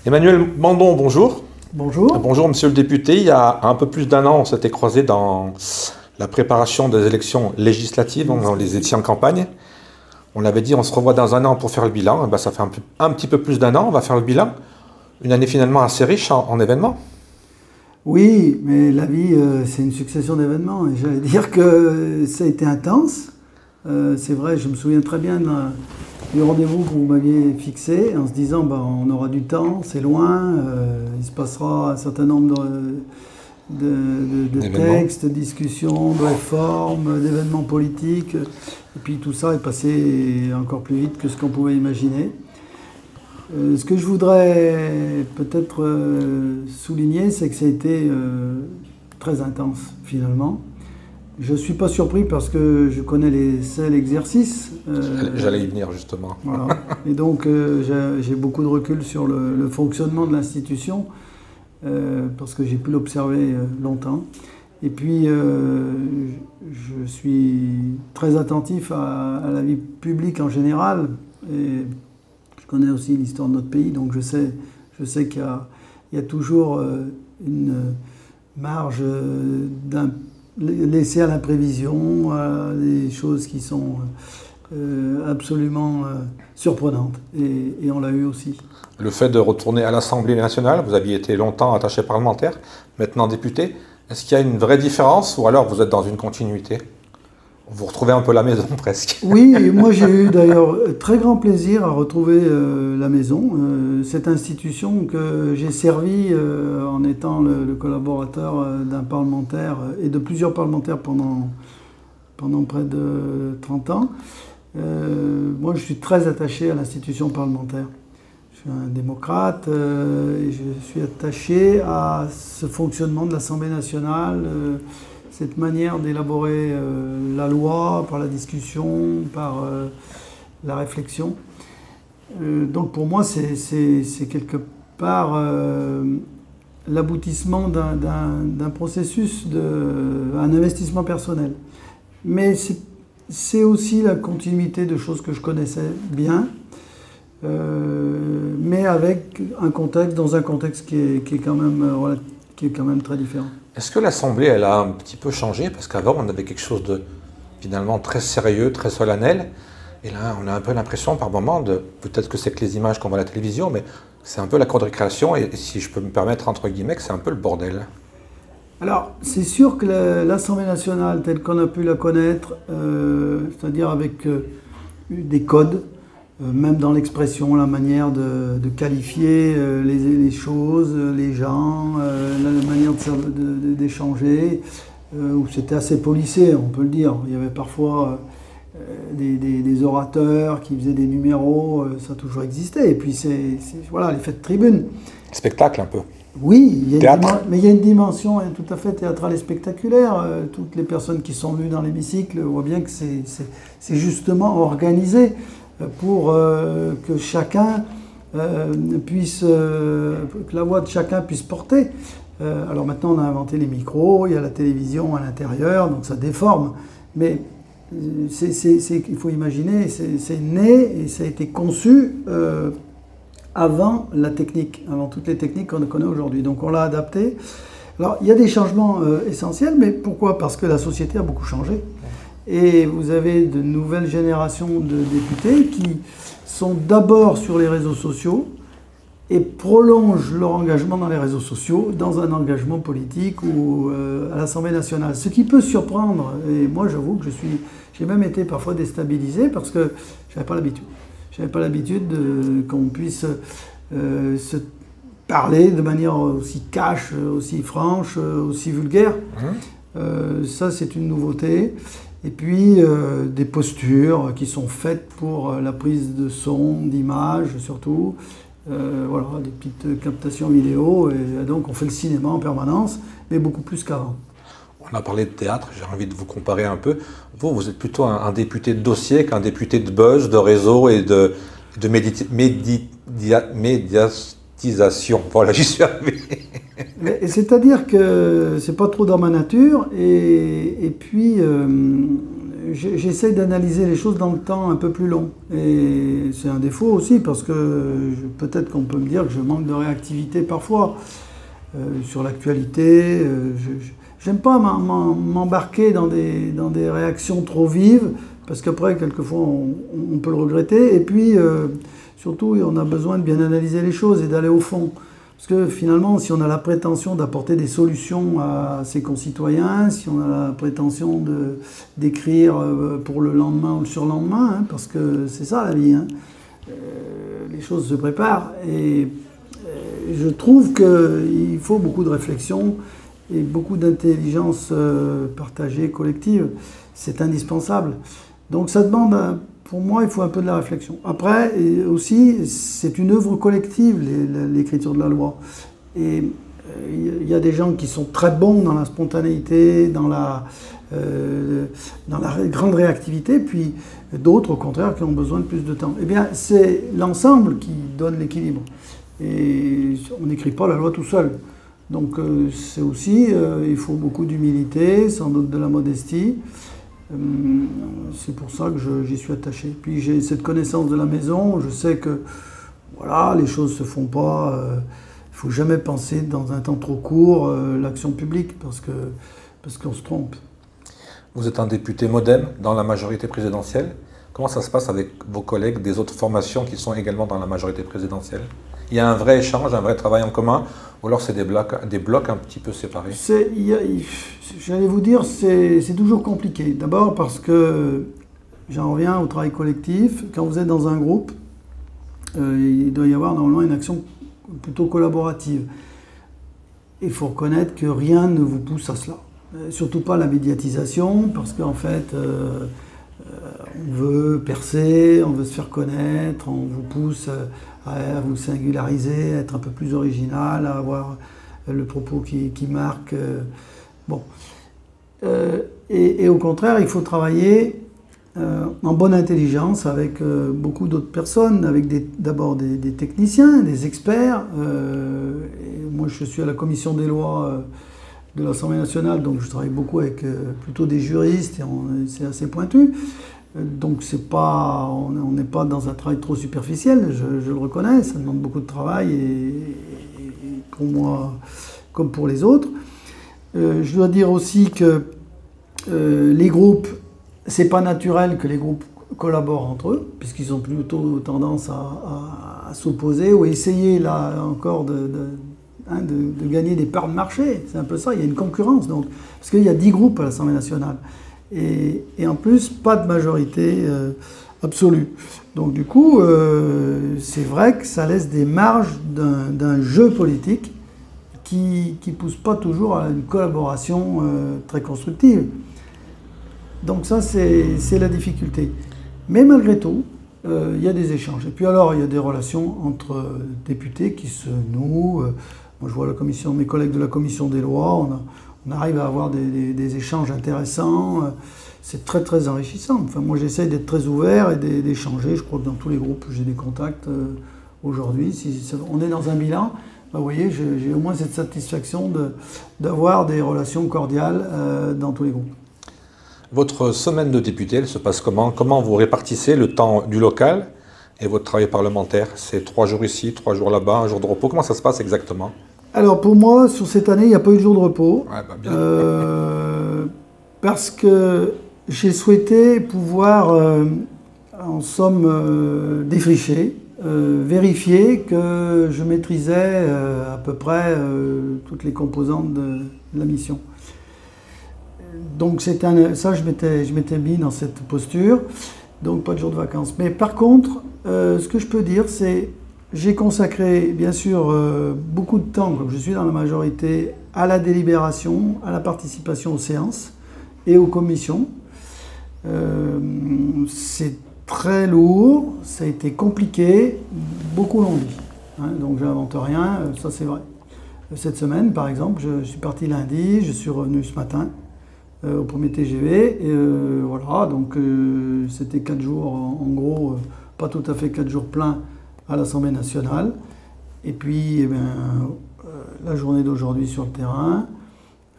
Emmanuel Mandon, bonjour. Bonjour. Bonjour, monsieur le député. Il y a un peu plus d'un an, on s'était croisés dans la préparation des élections législatives. On les étions en campagne. On l'avait dit, on se revoit dans un an pour faire le bilan. Ça fait un petit peu plus d'un an, on va faire le bilan. Une année finalement assez riche en événements. Oui, mais la vie, c'est une succession d'événements. Et j'allais dire que ça a été intense. C'est vrai, je me souviens très bien du rendez-vous que vous m'aviez fixé, en se disant, on aura du temps, c'est loin, il se passera un certain nombre de textes, de discussions, de réformes, d'événements politiques. Et puis tout ça est passé encore plus vite que ce qu'on pouvait imaginer. Ce que je voudrais peut-être souligner, c'est que ça a été très intense finalement. Je ne suis pas surpris parce que je connais l'exercice. J'allais y venir justement. Voilà. Et donc j'ai beaucoup de recul sur le fonctionnement de l'institution parce que j'ai pu l'observer longtemps. Et puis je suis très attentif à la vie publique en général. Et je connais aussi l'histoire de notre pays, donc je sais qu'il y a toujours une marge laissée à l'imprévision, à des choses qui sont absolument surprenantes. Et on l'a eu aussi. Le fait de retourner à l'Assemblée nationale, vous aviez été longtemps attaché parlementaire, maintenant député. Est-ce qu'il y a une vraie différence ou alors vous êtes dans une continuité ? Vous retrouvez un peu la maison presque. Oui, et moi j'ai eu d'ailleurs très grand plaisir à retrouver la maison, cette institution que j'ai servie en étant le collaborateur d'un parlementaire et de plusieurs parlementaires pendant près de 30 ans. Moi je suis très attaché à l'institution parlementaire. Je suis un démocrate et je suis attaché à ce fonctionnement de l'Assemblée nationale, cette manière d'élaborer la loi par la discussion, par la réflexion. Donc pour moi, c'est quelque part l'aboutissement d'un processus, un investissement personnel. Mais c'est aussi la continuité de choses que je connaissais bien, mais avec dans un contexte qui est quand même très différent. Est-ce que l'Assemblée, elle a un petit peu changé? Parce qu'avant, on avait quelque chose de finalement très sérieux, très solennel. Et là, on a un peu l'impression par moment peut-être que c'est que les images qu'on voit à la télévision, mais c'est un peu la cour de récréation. Et si je peux me permettre, entre guillemets, que c'est un peu le bordel. Alors, c'est sûr que l'Assemblée nationale, telle qu'on a pu la connaître, c'est-à-dire avec des codes, même dans l'expression, la manière de qualifier les choses, les gens, la manière d'échanger, où c'était assez policé, on peut le dire. Il y avait parfois des orateurs qui faisaient des numéros, ça a toujours existé. Et puis voilà, les fêtes de tribune. Spectacle un peu. Oui, mais il y a une dimension tout à fait théâtrale et spectaculaire. Toutes les personnes qui sont venues dans l'hémicycle voient bien que c'est justement organisé pour que chacun que la voix de chacun puisse porter. Alors maintenant, on a inventé les micros, il y a la télévision à l'intérieur, donc ça déforme. Mais il faut imaginer, c'est né et ça a été conçu avant la technique, avant toutes les techniques qu'on connaît aujourd'hui. Donc on l'a adapté. Alors il y a des changements essentiels, mais pourquoi? Parce que la société a beaucoup changé. Et vous avez de nouvelles générations de députés qui sont d'abord sur les réseaux sociaux et prolongent leur engagement dans les réseaux sociaux dans un engagement politique ou à l'Assemblée nationale. Ce qui peut surprendre, et moi j'avoue que j'ai même été parfois déstabilisé parce que je n'avais pas l'habitude. Je n'avais pas l'habitude qu'on puisse se parler de manière aussi cash, aussi franche, aussi vulgaire. Ça c'est une nouveauté. Et puis des postures qui sont faites pour la prise de son, d'image surtout. Voilà, des petites captations vidéo. Et donc on fait le cinéma en permanence, mais beaucoup plus qu'avant. On a parlé de théâtre, j'ai envie de vous comparer un peu. Vous êtes plutôt un député de dossier qu'un député de buzz, de réseau et de médiatisation. Voilà, j'y suis arrivé. C'est-à-dire que c'est pas trop dans ma nature, et puis j'essaie d'analyser les choses dans le temps un peu plus long. Et c'est un défaut aussi parce que peut-être qu'on peut me dire que je manque de réactivité parfois sur l'actualité. J'aime pas m'embarquer dans des réactions trop vives parce qu'après, quelquefois, on peut le regretter. Et puis, surtout, on a besoin de bien analyser les choses et d'aller au fond. Parce que finalement, si on a la prétention d'apporter des solutions à ses concitoyens, si on a la prétention d'écrire pour le lendemain ou le surlendemain, hein, parce que c'est ça la vie, hein, les choses se préparent. Et je trouve qu'il faut beaucoup de réflexion et beaucoup d'intelligence partagée, collective. C'est indispensable. Donc ça demande, pour moi, il faut un peu de la réflexion. Après, et aussi, c'est une œuvre collective, l'écriture de la loi. Et il y a des gens qui sont très bons dans la spontanéité, dans la grande réactivité, puis d'autres, au contraire, qui ont besoin de plus de temps. Eh bien, c'est l'ensemble qui donne l'équilibre. Et on n'écrit pas la loi tout seul. Donc c'est aussi, il faut beaucoup d'humilité, sans doute de la modestie. C'est pour ça que j'y suis attaché. Puis j'ai cette connaissance de la maison, je sais que voilà, les choses ne se font pas. Il ne faut jamais penser dans un temps trop court l'action publique parce qu'on se trompe. Vous êtes un député MoDem dans la majorité présidentielle. Comment ça se passe avec vos collègues des autres formations qui sont également dans la majorité présidentielle? Il y a un vrai échange, un vrai travail en commun, ou alors c'est des blocs un petit peu séparés? J'allais vous dire, c'est toujours compliqué. D'abord parce que j'en reviens au travail collectif. Quand vous êtes dans un groupe, il doit y avoir normalement une action plutôt collaborative. Il faut reconnaître que rien ne vous pousse à cela. Surtout pas la médiatisation, parce qu'en fait, on veut percer, on veut se faire connaître, on vous pousse à vous singulariser, à être un peu plus original, à avoir le propos qui marque. Bon. Et au contraire, il faut travailler en bonne intelligence avec beaucoup d'autres personnes, avec d'abord des techniciens, des experts. Et moi, je suis à la commission des lois de l'Assemblée nationale, donc je travaille beaucoup avec plutôt des juristes, et c'est assez pointu. Donc on n'est pas dans un travail trop superficiel, je le reconnais, ça demande beaucoup de travail, et pour moi, comme pour les autres. Je dois dire aussi que les groupes, c'est pas naturel que les groupes collaborent entre eux, puisqu'ils ont plutôt tendance à s'opposer ou à essayer là encore de gagner des parts de marché. C'est un peu ça, il y a une concurrence, donc, parce qu'il y a 10 groupes à l'Assemblée nationale. Et en plus, pas de majorité absolue. Donc du coup, c'est vrai que ça laisse des marges d'un jeu politique qui ne pousse pas toujours à une collaboration très constructive. Donc ça, c'est la difficulté. Mais malgré tout, il y a des échanges. Et puis alors, il y a des relations entre députés qui se nouent. Moi, je vois mes collègues de la commission des lois, on arrive à avoir des échanges intéressants. C'est très, très enrichissant. Enfin, moi, j'essaye d'être très ouvert et d'échanger. Je crois que dans tous les groupes, j'ai des contacts aujourd'hui. Si on est dans un bilan, bah, vous voyez, j'ai au moins cette satisfaction d'avoir des relations cordiales dans tous les groupes. Votre semaine de député, elle se passe comment? Comment vous répartissez le temps du local et votre travail parlementaire? C'est 3 jours ici, 3 jours là-bas, un jour de repos. Comment ça se passe exactement? Alors pour moi, sur cette année, il n'y a pas eu de jour de repos. Ouais, bah bien. Parce que j'ai souhaité pouvoir, en somme, défricher, vérifier que je maîtrisais à peu près toutes les composantes de la mission. Donc ça, je m'étais mis dans cette posture, donc pas de jour de vacances. Mais par contre, ce que je peux dire, c'est j'ai consacré, bien sûr, beaucoup de temps, comme je suis dans la majorité, à la délibération, à la participation aux séances et aux commissions. C'est très lourd, ça a été compliqué, beaucoup l'ont dit. Hein, donc j'invente rien, ça c'est vrai. Cette semaine, par exemple, je suis parti lundi, je suis revenu ce matin au premier TGV. Voilà, donc c'était 4 jours, en gros, pas tout à fait 4 jours pleins à l'Assemblée nationale. Et puis, la journée d'aujourd'hui sur le terrain,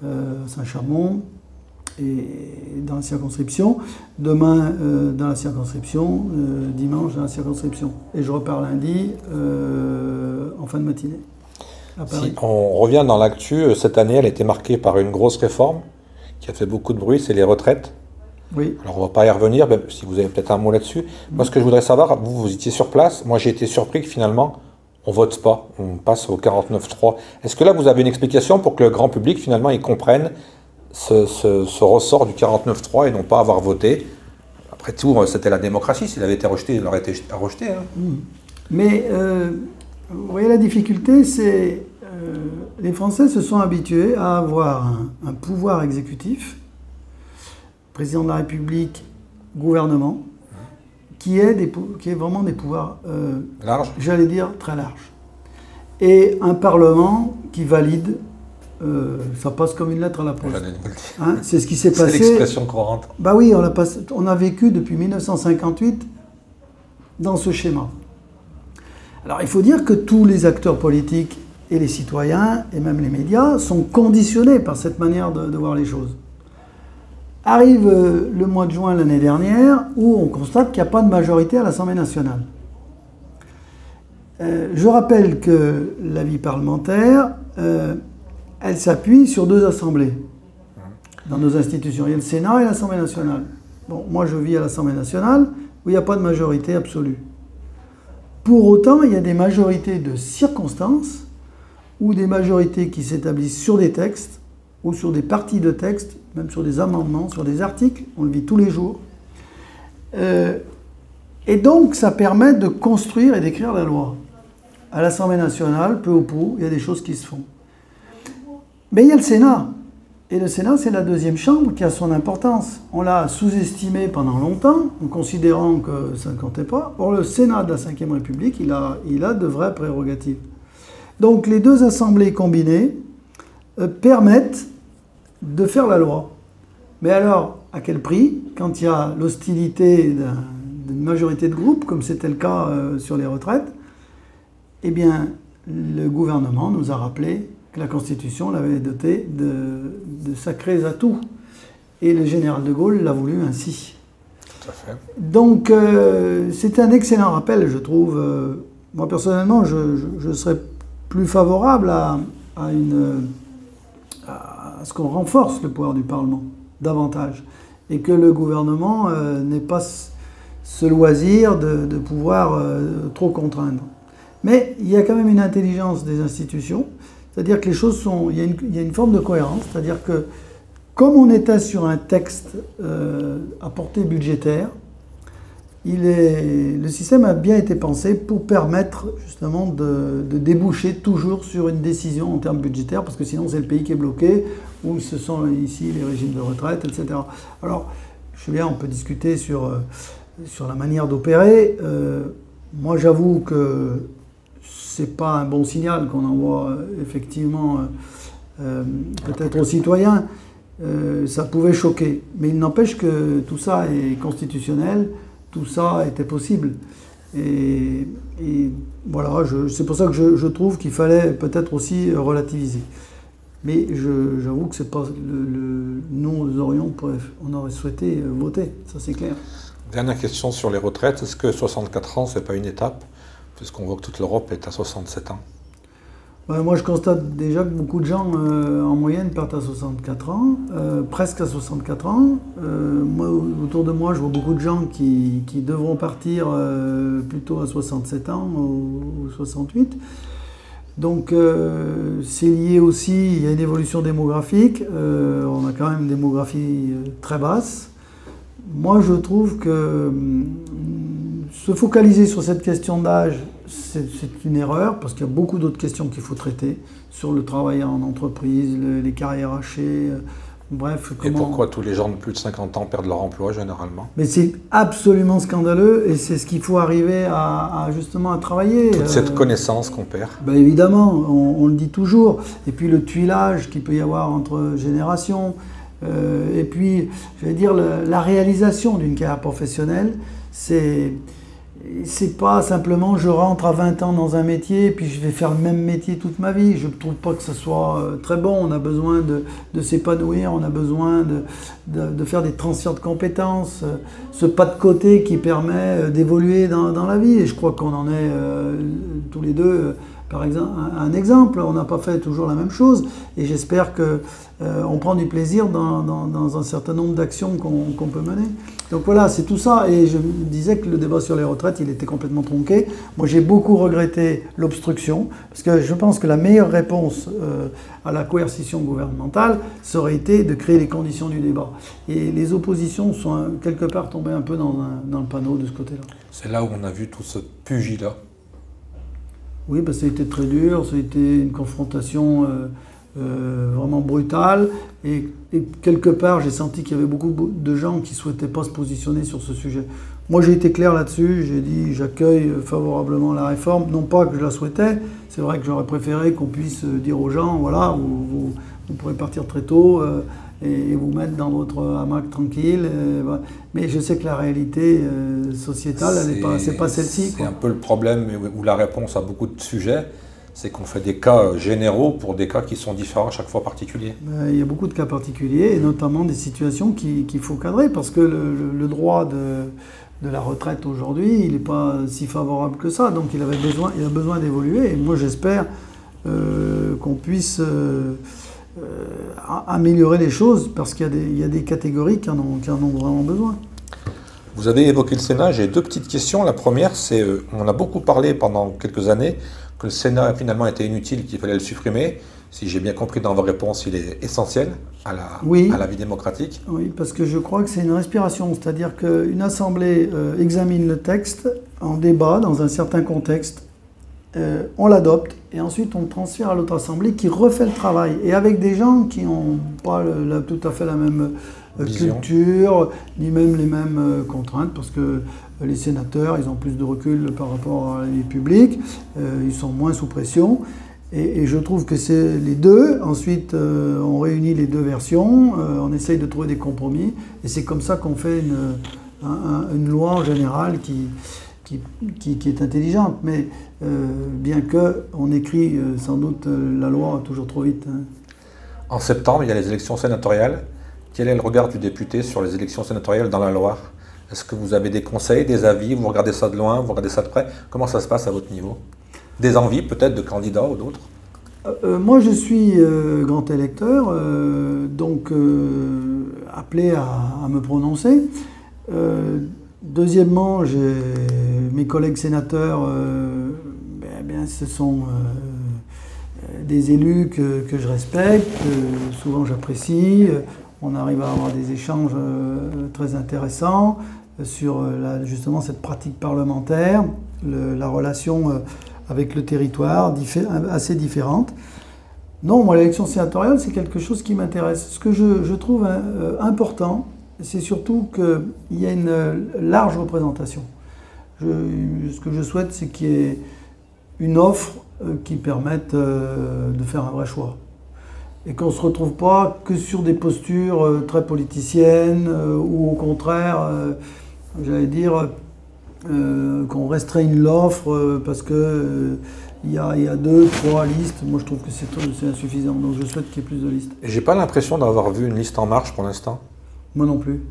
à Saint-Chamond. dans la circonscription. Demain dans la circonscription, dimanche dans la circonscription. Et je repars lundi en fin de matinée à Paris. Si on revient dans l'actu, cette année, elle a été marquée par une grosse réforme qui a fait beaucoup de bruit, c'est les retraites. Oui. Alors on ne va pas y revenir, même si vous avez peut-être un mot là-dessus. Moi, ce que je voudrais savoir, vous étiez sur place. Moi, j'ai été surpris que finalement, on ne vote pas. On passe au 49.3. Est-ce que là, vous avez une explication pour que le grand public, finalement, il comprenne ce ressort du 49.3 et non pas avoir voté? Après tout, c'était la démocratie. S'il avait été rejeté, il aurait été rejeté. Hein. Mais vous voyez, la difficulté, c'est les Français se sont habitués à avoir un pouvoir exécutif, président de la République, gouvernement, qui est vraiment des pouvoirs, large. J'allais dire, très larges. Et un Parlement qui valide, ça passe comme une lettre à la poste. Hein, c'est ce qui s'est passé. C'est l'expression courante. Bah oui, on a vécu depuis 1958 dans ce schéma. Alors il faut dire que tous les acteurs politiques et les citoyens, et même les médias, sont conditionnés par cette manière de voir les choses. Arrive le mois de juin l'année dernière, où on constate qu'il n'y a pas de majorité à l'Assemblée nationale. Je rappelle que la vie parlementaire, elle s'appuie sur deux assemblées dans nos institutions. Il y a le Sénat et l'Assemblée nationale. Bon, moi je vis à l'Assemblée nationale, où il n'y a pas de majorité absolue. Pour autant, il y a des majorités de circonstances, ou des majorités qui s'établissent sur des textes, ou sur des parties de textes, même sur des amendements, sur des articles, on le vit tous les jours. Et donc, ça permet de construire et d'écrire la loi. À l'Assemblée nationale, peu ou prou, il y a des choses qui se font. Mais il y a le Sénat. Et le Sénat, c'est la deuxième chambre qui a son importance. On l'a sous-estimé pendant longtemps, en considérant que ça ne comptait pas. Or, le Sénat de la Ve République, il a de vraies prérogatives. Donc, les deux assemblées combinées permettent de faire la loi. Mais alors, à quel prix? Quand il y a l'hostilité d'une majorité de groupes, comme c'était le cas sur les retraites, eh bien, le gouvernement nous a rappelé que la Constitution l'avait doté de sacrés atouts. Et le général de Gaulle l'a voulu ainsi. Tout à fait. Donc, c'est un excellent rappel, je trouve. Moi, personnellement, je serais plus favorable à ce qu'on renforce le pouvoir du Parlement davantage et que le gouvernement n'ait pas ce loisir de pouvoir trop contraindre. Mais il y a quand même une intelligence des institutions, c'est-à-dire que les choses sont... Il y a une forme de cohérence, c'est-à-dire que comme on était sur un texte à portée budgétaire, le système a bien été pensé pour permettre justement de déboucher toujours sur une décision en termes budgétaires, parce que sinon c'est le pays qui est bloqué, ou ce sont ici les régimes de retraite, etc. Alors, je sais bien, on peut discuter sur la manière d'opérer. Moi, j'avoue que c'est pas un bon signal qu'on envoie effectivement peut-être aux citoyens. Ça pouvait choquer. Mais il n'empêche que tout ça est constitutionnel. Tout ça était possible. Et voilà, c'est pour ça que je trouve qu'il fallait peut-être aussi relativiser. Mais j'avoue que c'est pas nous on aurait souhaité voter, ça c'est clair. Dernière question sur les retraites, est-ce que 64 ans, c'est pas une étape, puisqu'on voit que toute l'Europe est à 67 ans? Moi, je constate déjà que beaucoup de gens, en moyenne, partent à 64 ans, presque à 64 ans. Moi, autour de moi, je vois beaucoup de gens qui devront partir plutôt à 67 ans ou 68. Donc, c'est lié aussi, il y a une évolution démographique. On a quand même une démographie très basse. Moi, je trouve que se focaliser sur cette question d'âge, c'est une erreur, parce qu'il y a beaucoup d'autres questions qu'il faut traiter, sur le travail en entreprise, les carrières hachées, bref. Et pourquoi tous les gens de plus de 50 ans perdent leur emploi, généralement? Mais c'est absolument scandaleux, et c'est ce qu'il faut arriver justement à travailler. Toute cette connaissance qu'on perd. Ben évidemment, on le dit toujours. Et puis le tuilage qu'il peut y avoir entre générations. Et puis, je vais dire, la réalisation d'une carrière professionnelle, c'est pas simplement je rentre à 20 ans dans un métier puis je vais faire le même métier toute ma vie. Je ne trouve pas que ce soit très bon. On a besoin de s'épanouir, on a besoin de faire des transferts de compétences, ce pas de côté qui permet d'évoluer dans la vie. Et je crois qu'on en est tous les deux, par exemple, un exemple. On n'a pas fait toujours la même chose et j'espère qu'on prend du plaisir dans un certain nombre d'actions qu'on peut mener. Donc voilà, c'est tout ça. Et je me disais que le débat sur les retraites, il était complètement tronqué. Moi, j'ai beaucoup regretté l'obstruction, parce que je pense que la meilleure réponse à la coercition gouvernementale, ça aurait été de créer les conditions du débat. Et les oppositions sont quelque part tombées un peu dans le panneau de ce côté-là. C'est là où on a vu tout ce pugilat. Oui, parce que ça a été très dur, ça a été une confrontation vraiment brutale. Et quelque part, j'ai senti qu'il y avait beaucoup de gens qui ne souhaitaient pas se positionner sur ce sujet. Moi, j'ai été clair là-dessus, j'ai dit j'accueille favorablement la réforme, non pas que je la souhaitais, c'est vrai que j'aurais préféré qu'on puisse dire aux gens, voilà, vous pourrez partir très tôt et vous mettre dans votre hamac tranquille. Voilà. Mais je sais que la réalité sociétale, c'est pas celle-ci. C'est un peu le problème ou la réponse à beaucoup de sujets. C'est qu'on fait des cas généraux pour des cas qui sont différents, à chaque fois particuliers. Il y a beaucoup de cas particuliers, et notamment des situations qu'il faut cadrer, parce que le droit de la retraite aujourd'hui, il n'est pas si favorable que ça, donc il a besoin d'évoluer, et moi j'espère qu'on puisse améliorer les choses, parce qu'il y a des catégories qui en ont vraiment besoin. Vous avez évoqué le Sénat, j'ai deux petites questions. La première, c'est, on a beaucoup parlé pendant quelques années que le Sénat finalement était inutile, qu'il fallait le supprimer. Si j'ai bien compris dans vos réponses, il est essentiel à la vie démocratique. Oui, parce que je crois que c'est une respiration, c'est-à-dire qu'une assemblée examine le texte en débat dans un certain contexte, on l'adopte et ensuite on le transfère à l'autre assemblée qui refait le travail. Et avec des gens qui n'ont pas tout à fait la même culture, ni même les mêmes contraintes, parce que les sénateurs, ils ont plus de recul par rapport à les publics, ils sont moins sous pression. Et je trouve que c'est les deux. Ensuite, on réunit les deux versions, on essaye de trouver des compromis, et c'est comme ça qu'on fait une loi en général qui est intelligente. Mais bien qu'on écrit sans doute la loi toujours trop vite. Hein. En septembre, il y a les élections sénatoriales. Quel est le regard du député sur les élections sénatoriales dans la Loire? Est-ce que vous avez des conseils, des avis? Vous regardez ça de loin, vous regardez ça de près? Comment ça se passe à votre niveau? Des envies peut-être de candidats ou d'autres? Moi je suis grand électeur, donc appelé à me prononcer. Deuxièmement, mes collègues sénateurs, ce sont des élus que je respecte, que souvent j'apprécie. On arrive à avoir des échanges très intéressants sur justement cette pratique parlementaire, la relation avec le territoire, assez différente. Non, moi l'élection sénatoriale, c'est quelque chose qui m'intéresse. Ce que je trouve important, c'est surtout qu'il y ait une large représentation. Ce que je souhaite, c'est qu'il y ait une offre qui permette de faire un vrai choix. Et qu'on ne se retrouve pas que sur des postures très politiciennes ou au contraire, j'allais dire, qu'on restreigne l'offre parce que il y a 2, 3 listes. Moi, je trouve que c'est insuffisant. Donc, je souhaite qu'il y ait plus de listes. J'ai pas l'impression d'avoir vu une liste en marche pour l'instant. Moi non plus.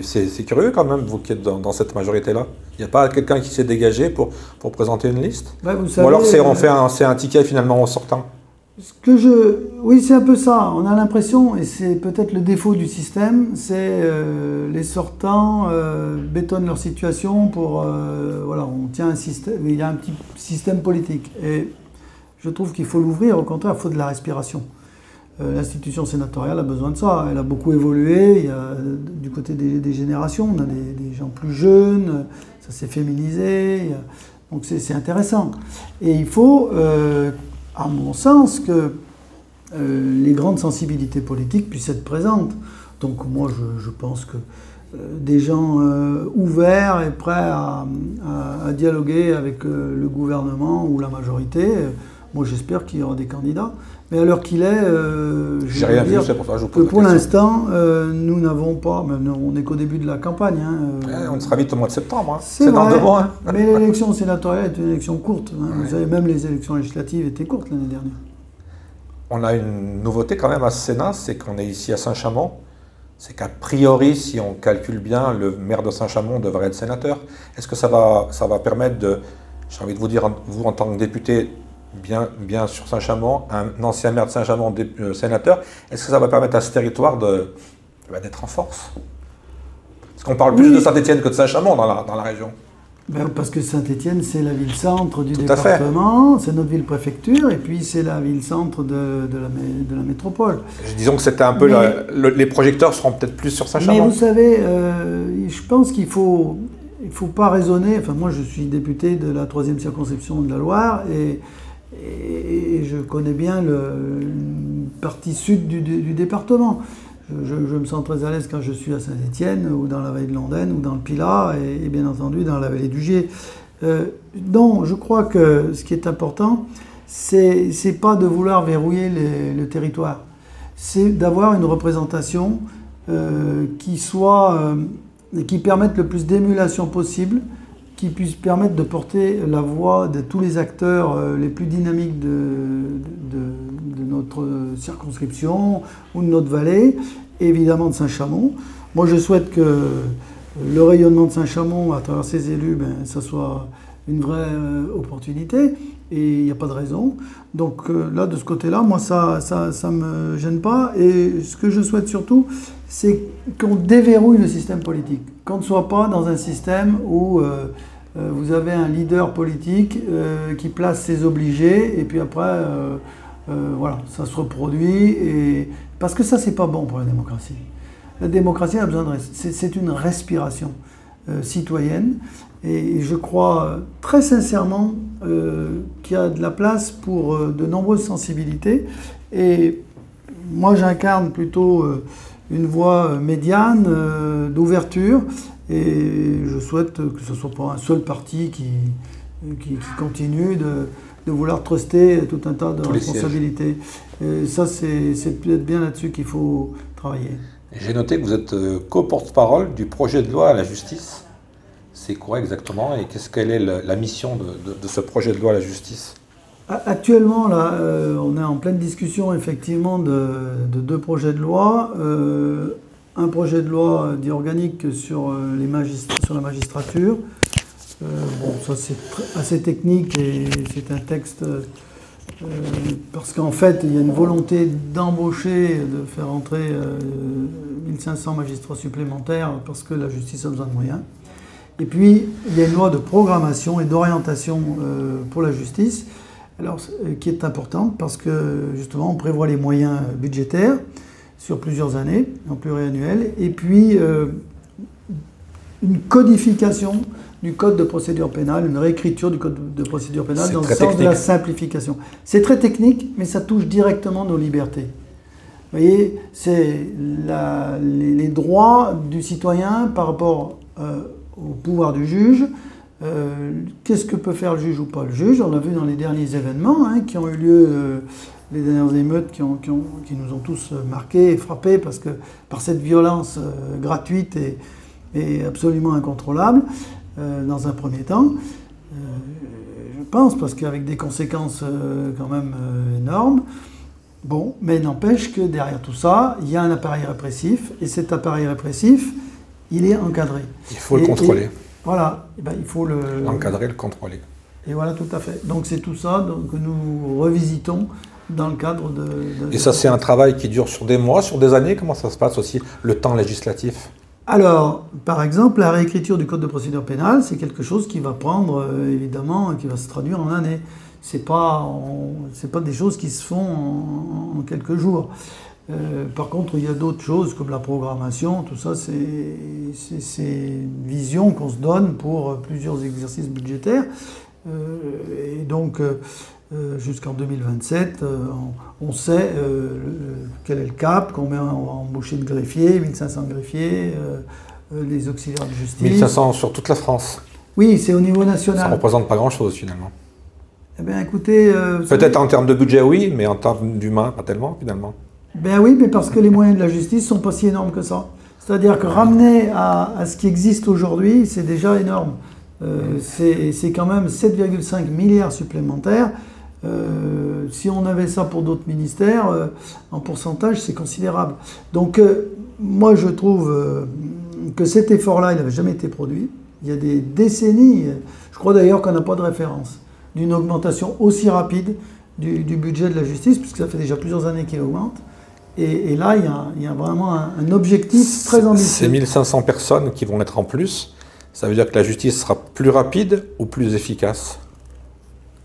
C'est curieux quand même, vous qui êtes dans cette majorité-là. Il n'y a pas quelqu'un qui s'est dégagé pour présenter une liste? Ouais, vous savez, ou alors c'est un ticket finalement en sortant? Oui, c'est un peu ça. On a l'impression, et c'est peut-être le défaut du système, c'est les sortants bétonnent leur situation pour... voilà, on tient un système, il y a un petit système politique. Et je trouve qu'il faut l'ouvrir, au contraire, il faut de la respiration. L'institution sénatoriale a besoin de ça. Elle a beaucoup évolué. Il y a, du côté des générations, on a des gens plus jeunes, ça s'est féminisé. Donc c'est intéressant. Et il faut... à mon sens, que les grandes sensibilités politiques puissent être présentes. Donc moi, je pense que des gens ouverts et prêts à dialoguer avec le gouvernement ou la majorité, Moi, j'espère qu'il y aura des candidats. Mais à l'heure qu'il est, j'ai rien vu, c'est pour ça que je vous pose la pour question. l'instant, nous n'avons pas, mais on n'est qu'au début de la campagne. On sera vite au mois de septembre. Hein. C'est dans 2 mois. Hein. Mais l'élection sénatoriale est une élection courte. Ouais. Vous savez, même les élections législatives étaient courtes l'année dernière. On a une nouveauté quand même à ce Sénat, c'est qu'on est ici à Saint-Chamond. C'est qu'a priori, si on calcule bien, le maire de Saint-Chamond devrait être sénateur. Est-ce que ça va permettre de, j'ai envie de vous dire, vous en tant que député, bien sur Saint-Chamond, un ancien maire de Saint-Chamond sénateur, est-ce que ça va permettre à ce territoire d'être en force? Parce qu'on parle plus de Saint-Étienne que de Saint-Chamond dans la région. Parce que Saint-Étienne, c'est la ville-centre du département, c'est notre ville-préfecture, et puis c'est la ville-centre de la métropole. Disons que c'était un peu les projecteurs seront peut-être plus sur Saint-Chamond. Mais vous savez, je pense qu'il faut pas raisonner. Enfin, moi, je suis député de la 3e circonscription de la Loire, et je connais bien une partie sud du département. Je me sens très à l'aise quand je suis à Saint-Étienne, ou dans la vallée de l'Andenne, ou dans le Pilat, et bien entendu dans la vallée du Gier. Donc, je crois que ce qui est important, c'est pas de vouloir verrouiller le territoire. C'est d'avoir une représentation qui permette le plus d'émulation possible, qui puisse permettre de porter la voix de tous les acteurs les plus dynamiques de notre circonscription ou de notre vallée, et évidemment de Saint-Chamond. Moi, je souhaite que le rayonnement de Saint-Chamond, à travers ses élus, ça soit une vraie opportunité, et il n'y a pas de raison. Donc là, de ce côté-là, moi, ça me gêne pas. Et ce que je souhaite surtout, c'est qu'on déverrouille le système politique, qu'on ne soit pas dans un système où vous avez un leader politique qui place ses obligés, et puis après, voilà, ça se reproduit. Parce que ça, c'est pas bon pour la démocratie. La démocratie a besoin c'est une respiration citoyenne, et je crois très sincèrement qu'il y a de la place pour de nombreuses sensibilités. Et moi, j'incarne plutôt une voie médiane d'ouverture, et je souhaite que ce ne soit pas un seul parti qui continue de vouloir truster tout un tas de responsabilités. Et ça, c'est peut-être bien là-dessus qu'il faut travailler. J'ai noté que vous êtes co-porte-parole du projet de loi à la justice. C'est quoi exactement, et quelle est la mission de ce projet de loi à la justice? Actuellement, là, on est en pleine discussion effectivement de 2 projets de loi. Un projet de loi dit organique sur la magistrature. Bon, ça c'est assez technique, et c'est un texte parce qu'en fait il y a une volonté d'embaucher, de faire entrer 1500 magistrats supplémentaires, parce que la justice a besoin de moyens. Et puis il y a une loi de programmation et d'orientation pour la justice, alors, qui est importante parce que justement on prévoit les moyens budgétaires sur plusieurs années, en pluriannuel, et puis une codification du code de procédure pénale, une réécriture du code de procédure pénale dans le sens de la simplification. C'est très technique, mais ça touche directement nos libertés. Vous voyez, c'est les droits du citoyen par rapport au pouvoir du juge. Qu'est-ce que peut faire le juge ou pas le juge? On l'a vu dans les derniers événements qui ont eu lieu, les dernières émeutes qui nous ont tous marqués et frappés, parce que par cette violence gratuite et absolument incontrôlable, dans un premier temps, je pense, parce qu'avec des conséquences quand même énormes. Bon, mais n'empêche que derrière tout ça, il y a un appareil répressif, et cet appareil répressif, il est encadré. Il faut le contrôler. Voilà, il faut l'encadrer, le contrôler. Et voilà, tout à fait. Donc c'est tout ça que nous revisitons dans le cadre de... Et ça, c'est un travail qui dure sur des mois, sur des années? Comment ça se passe aussi, le temps législatif? Alors, par exemple, la réécriture du code de procédure pénale, c'est quelque chose qui va prendre, évidemment, qui va se traduire en années. C'est pas des choses qui se font en quelques jours. Par contre, il y a d'autres choses comme la programmation, tout ça, c'est une vision qu'on se donne pour plusieurs exercices budgétaires. Et donc, jusqu'en 2027, on sait quel est le cap, combien on va embaucher de greffiers, 1500 greffiers, les auxiliaires de justice. 1500 sur toute la France? Oui, c'est au niveau national. Ça ne représente pas grand-chose finalement. Eh bien, écoutez... Peut-être en termes de budget, oui, mais en termes d'humain, pas tellement, finalement. Ben oui, mais parce que les moyens de la justice ne sont pas si énormes que ça. C'est-à-dire que ramener à ce qui existe aujourd'hui, c'est déjà énorme. C'est quand même 7,5 milliards supplémentaires. Si on avait ça pour d'autres ministères, en pourcentage, c'est considérable. Donc, moi, je trouve que cet effort-là, il n'avait jamais été produit. Il y a des décennies, je crois d'ailleurs qu'on n'a pas de référence d'une augmentation aussi rapide du budget de la justice, puisque ça fait déjà plusieurs années qu'il augmente. Et là, il y a vraiment un objectif très ambitieux. Ces 1500 personnes qui vont être en plus, ça veut dire que la justice sera plus rapide ou plus efficace?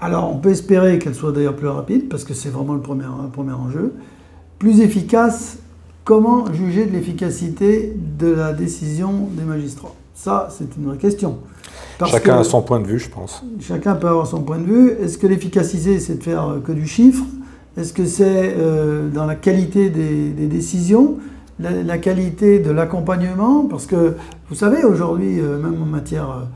Alors, on peut espérer qu'elle soit d'ailleurs plus rapide, parce que c'est vraiment le premier enjeu. Plus efficace, comment juger de l'efficacité de la décision des magistrats? Ça, c'est une vraie question. Chacun a son point de vue, je pense. Chacun peut avoir son point de vue. Est-ce que l'efficacité, c'est de faire que du chiffre? Est-ce que c'est dans la qualité des décisions, la qualité de l'accompagnement? Parce que, vous savez, aujourd'hui, même en matière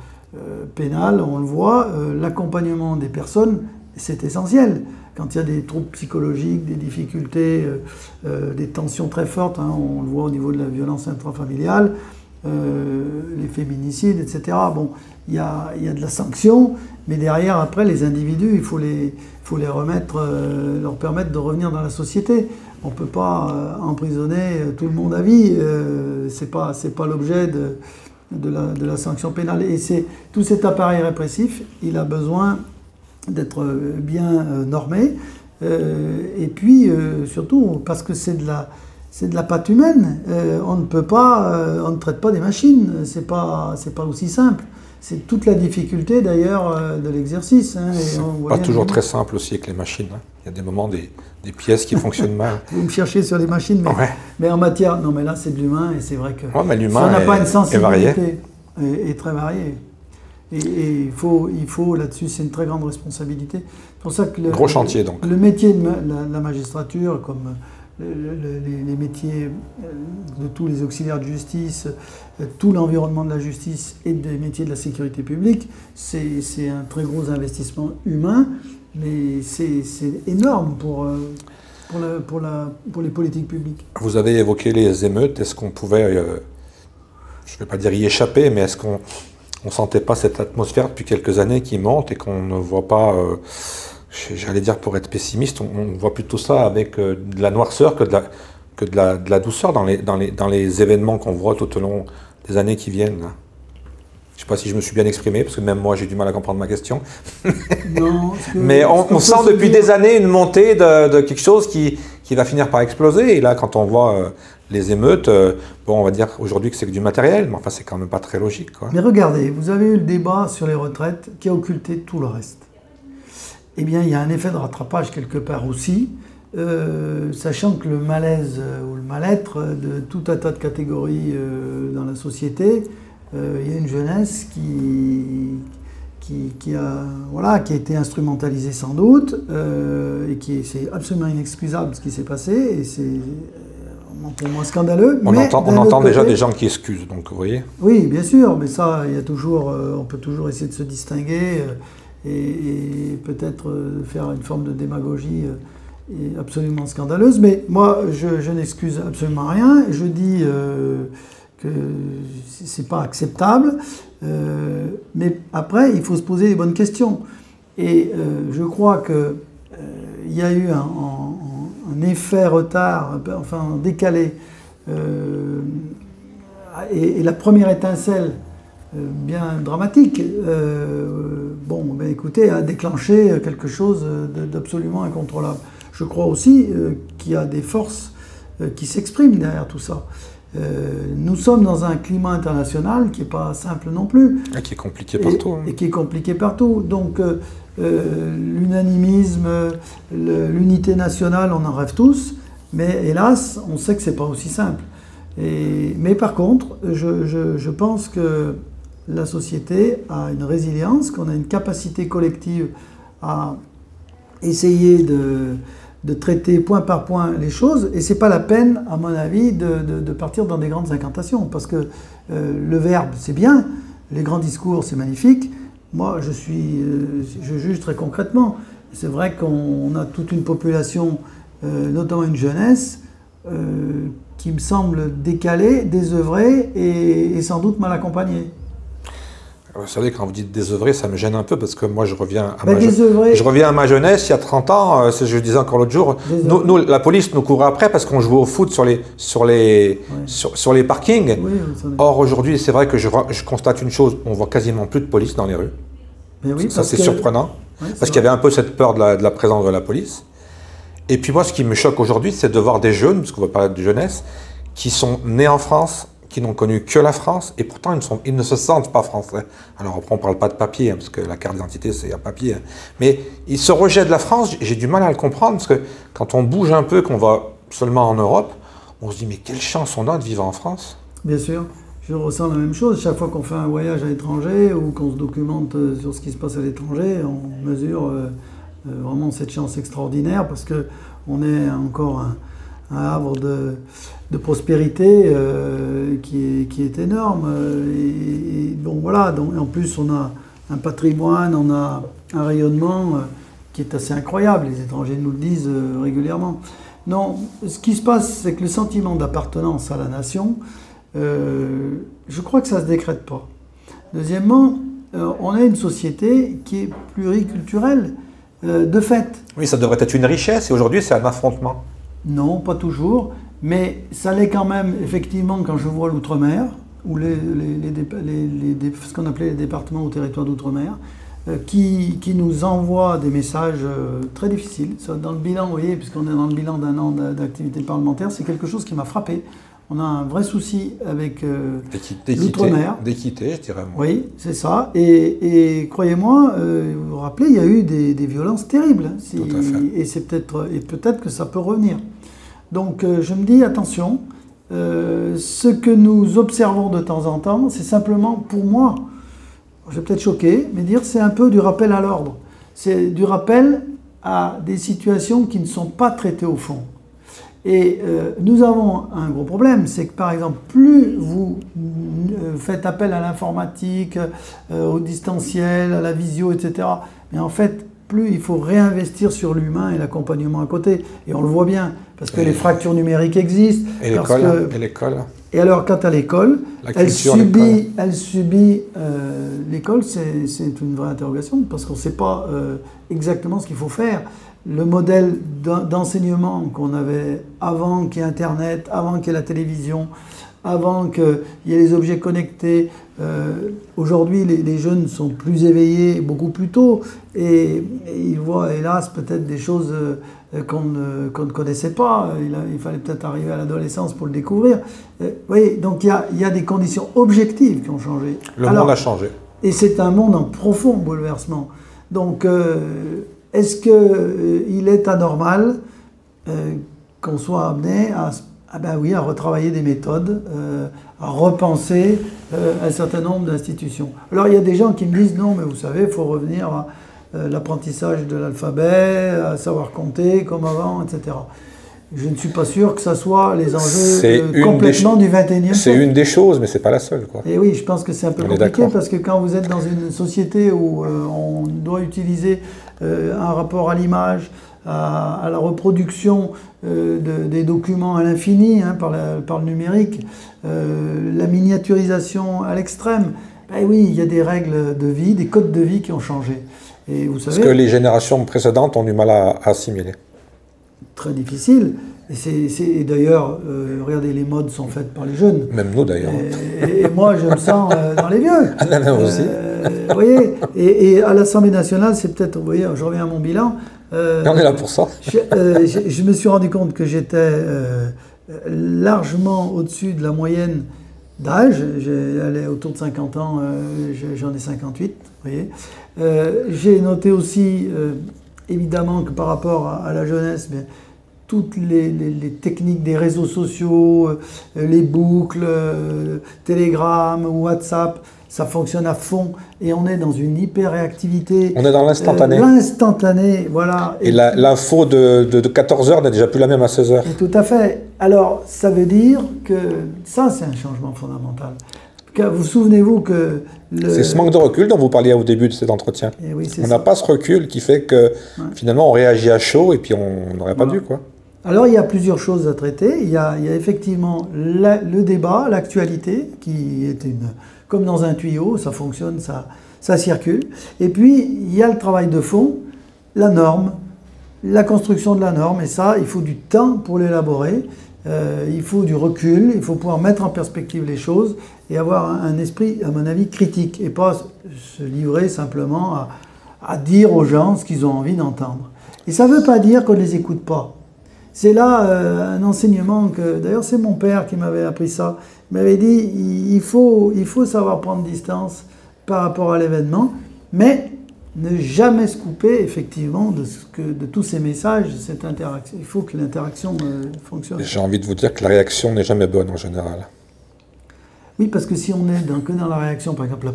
pénale, on le voit, l'accompagnement des personnes, c'est essentiel. Quand il y a des troubles psychologiques, des difficultés, des tensions très fortes, hein, on le voit au niveau de la violence intrafamiliale, les féminicides, etc. Bon, il y a de la sanction, mais derrière, après, les individus, il faut les remettre, leur permettre de revenir dans la société. On ne peut pas emprisonner tout le monde à vie. C'est pas l'objet de la sanction pénale. Et tout cet appareil répressif, il a besoin d'être bien normé. Et puis, surtout, parce que c'est de la pâte humaine. On ne traite pas des machines. C'est pas aussi simple. C'est toute la difficulté d'ailleurs de l'exercice. Hein, pas toujours très simple aussi avec les machines. Hein. Il y a des moments, des pièces qui fonctionnent mal. Vous me cherchez sur les machines, mais en matière... Non, mais là, c'est de l'humain et c'est vrai que mais l'humain si on n'a pas une sensibilité varié. Est très variée. Et il faut là-dessus, c'est une très grande responsabilité. C'est pour ça que gros chantier, donc. Le métier de la magistrature, comme les métiers de tous les auxiliaires de justice, tout l'environnement de la justice et des métiers de la sécurité publique, c'est un très gros investissement humain, mais c'est énorme pour les politiques publiques. Vous avez évoqué les émeutes. Est-ce qu'on pouvait, je ne vais pas dire y échapper, mais est-ce qu'on ne sentait pas cette atmosphère depuis quelques années qui monte et qu'on ne voit pas... J'allais dire, pour être pessimiste, on voit plutôt ça avec de la noirceur que de la douceur dans les événements qu'on voit tout au long des années qui viennent. Là. Je ne sais pas si je me suis bien exprimé, parce que même moi j'ai du mal à comprendre ma question. Non, mais on sent depuis des années une montée de quelque chose qui va finir par exploser. Et là, quand on voit les émeutes, bon, on va dire aujourd'hui que c'est que du matériel, mais enfin c'est quand même pas très logique, quoi. Mais regardez, vous avez eu le débat sur les retraites qui a occulté tout le reste. Eh bien, il y a un effet de rattrapage quelque part aussi, sachant que le malaise ou le mal-être de tout un tas de catégories dans la société, il y a une jeunesse qui a été instrumentalisée sans doute, et c'est absolument inexcusable ce qui s'est passé, et c'est pour moi scandaleux. On entend déjà des gens qui excusent, donc vous voyez. Oui, bien sûr, mais ça, il y a toujours, on peut toujours essayer de se distinguer. Et peut-être faire une forme de démagogie absolument scandaleuse. Mais moi, je n'excuse absolument rien. Je dis que c'est pas acceptable. Mais après, il faut se poser les bonnes questions. Et je crois qu'il y a eu un effet retard, enfin décalé. Et la première étincelle, bien dramatique, écoutez, a déclenché quelque chose d'absolument incontrôlable. Je crois aussi qu'il y a des forces qui s'expriment derrière tout ça. Nous sommes dans un climat international qui n'est pas simple non plus. Et qui est compliqué partout. Et qui est compliqué partout. Donc l'unanimisme, l'unité nationale, on en rêve tous, mais hélas, on sait que ce n'est pas aussi simple. Mais par contre, je pense que la société a une résilience, qu'on a une capacité collective à essayer de traiter point par point les choses, et c'est pas la peine, à mon avis, de partir dans des grandes incantations, parce que le verbe, c'est bien, les grands discours, c'est magnifique, moi, je juge très concrètement. C'est vrai qu'on a toute une population, notamment une jeunesse, qui me semble décalée, désœuvrée et sans doute mal accompagnée. Vous savez, quand vous dites désœuvré, ça me gêne un peu parce que moi, je reviens à, je reviens à ma jeunesse, il y a 30 ans, je disais encore l'autre jour, nous, la police nous courait après parce qu'on jouait au foot sur les parkings. Oui, Or, aujourd'hui, c'est vrai que je constate une chose, on voit quasiment plus de police dans les rues. Oui, ça, c'est surprenant, parce qu'il y avait un peu cette peur de la présence de la police. Et puis moi, ce qui me choque aujourd'hui, c'est de voir des jeunes, parce qu'on va parler de jeunesse, qui sont nés en France, qui n'ont connu que la France, et pourtant ils ne se sentent pas français. Alors après, on ne parle pas de papier, parce que la carte d'identité, c'est un papier. Mais ils se rejettent de la France, j'ai du mal à le comprendre, parce que quand on bouge un peu, qu'on va seulement en Europe, on se dit, mais quelle chance on a de vivre en France. Bien sûr, je ressens la même chose. Chaque fois qu'on fait un voyage à l'étranger, ou qu'on se documente sur ce qui se passe à l'étranger, on mesure vraiment cette chance extraordinaire, parce qu'on est encore un havre de prospérité qui est énorme. Et bon, voilà, donc, en plus on a un patrimoine, on a un rayonnement qui est assez incroyable, les étrangers nous le disent régulièrement. Non, ce qui se passe, c'est que le sentiment d'appartenance à la nation, je crois que ça ne se décrète pas. Deuxièmement, on a une société qui est pluriculturelle, de fait. Oui, ça devrait être une richesse, et aujourd'hui c'est un affrontement. Non, pas toujours, mais ça l'est quand même, effectivement, quand je vois l'outre-mer, ou ce qu'on appelait les départements ou territoires d'outre-mer, qui nous envoient des messages très difficiles. Dans le bilan, vous voyez, puisqu'on est dans le bilan d'un an d'activité parlementaire, c'est quelque chose qui m'a frappé. On a un vrai souci avec l'outre-mer. D'équité, je dirais. Moi. Oui, c'est ça. Et croyez-moi, vous vous rappelez, il y a eu des violences terribles. Tout à fait. Et peut-être que ça peut revenir. Donc je me dis, attention, ce que nous observons de temps en temps, c'est simplement, pour moi, je vais peut-être choquer, mais dire c'est un peu du rappel à l'ordre. C'est du rappel à des situations qui ne sont pas traitées au fond. Et nous avons un gros problème, c'est que par exemple, plus vous faites appel à l'informatique, au distanciel, à la visio, etc., mais en fait, plus il faut réinvestir sur l'humain et l'accompagnement à côté. Et on le voit bien, parce que les fractures numériques existent. Et l'école. Et alors, quant à l'école, l'école, c'est une vraie interrogation, parce qu'on ne sait pas exactement ce qu'il faut faire. Le modèle d'enseignement qu'on avait avant qu'il y ait Internet, avant qu'il y ait la télévision, avant qu'il y ait les objets connectés, aujourd'hui les jeunes sont plus éveillés beaucoup plus tôt et ils voient hélas peut-être des choses qu'on ne connaissait pas. Il fallait peut-être arriver à l'adolescence pour le découvrir. Vous voyez, donc il y a des conditions objectives qui ont changé. Le monde a changé. Et c'est un monde en profond bouleversement. Donc est-ce qu'il est anormal qu'on soit amené à retravailler des méthodes, à repenser un certain nombre d'institutions? Alors il y a des gens qui me disent non, mais vous savez, il faut revenir à l'apprentissage de l'alphabet, à savoir compter comme avant, etc. Je ne suis pas sûr que ça soit les enjeux complètement du 21e siècle. C'est une des choses, mais ce n'est pas la seule, quoi. Et oui, je pense que c'est un peu compliqué parce que quand vous êtes dans une société où on doit utiliser un rapport à l'image, à la reproduction des documents à l'infini par le numérique, la miniaturisation à l'extrême, ben oui, il y a des règles de vie, des codes de vie qui ont changé. Et vous savez, ce que les générations précédentes ont du mal à assimiler. Très difficile. Et d'ailleurs, regardez, les modes sont faites par les jeunes. Même nous d'ailleurs. Et moi, je me sens dans les vieux. Ah non, aussi. Vous voyez, et à l'Assemblée nationale, c'est peut-être, vous voyez, je reviens à mon bilan. On est là pour ça. Je me suis rendu compte que j'étais largement au-dessus de la moyenne d'âge. J'allais autour de 50 ans, j'en ai 58, vous voyez. J'ai noté aussi, évidemment, que par rapport à la jeunesse, bien, toutes les techniques des réseaux sociaux, les boucles, Telegram, WhatsApp, ça fonctionne à fond et on est dans une hyper-réactivité. On est dans l'instantané. L'instantané, voilà. Et l'info de 14h n'est déjà plus la même à 16h. Tout à fait. Alors, ça veut dire que ça, c'est un changement fondamental. Vous souvenez-vous que... C'est ce manque de recul dont vous parliez au début de cet entretien. Oui, on n'a pas ce recul qui fait que finalement on réagit à chaud et puis on n'aurait pas dû, quoi. Alors il y a plusieurs choses à traiter. Il y a effectivement le débat, l'actualité, qui est comme dans un tuyau, ça fonctionne, ça circule. Et puis il y a le travail de fond, la norme, la construction de la norme, et ça, il faut du temps pour l'élaborer. Il faut du recul, il faut pouvoir mettre en perspective les choses et avoir un esprit, à mon avis, critique et pas se livrer simplement à dire aux gens ce qu'ils ont envie d'entendre. Et ça ne veut pas dire qu'on ne les écoute pas. C'est là un enseignement que, d'ailleurs c'est mon père qui m'avait appris ça, il m'avait dit il faut savoir prendre distance par rapport à l'événement, mais ne jamais se couper effectivement de tous ces messages, cette interaction. Il faut que l'interaction fonctionne. J'ai envie de vous dire que la réaction n'est jamais bonne en général. Oui, parce que si on est que dans la réaction, par exemple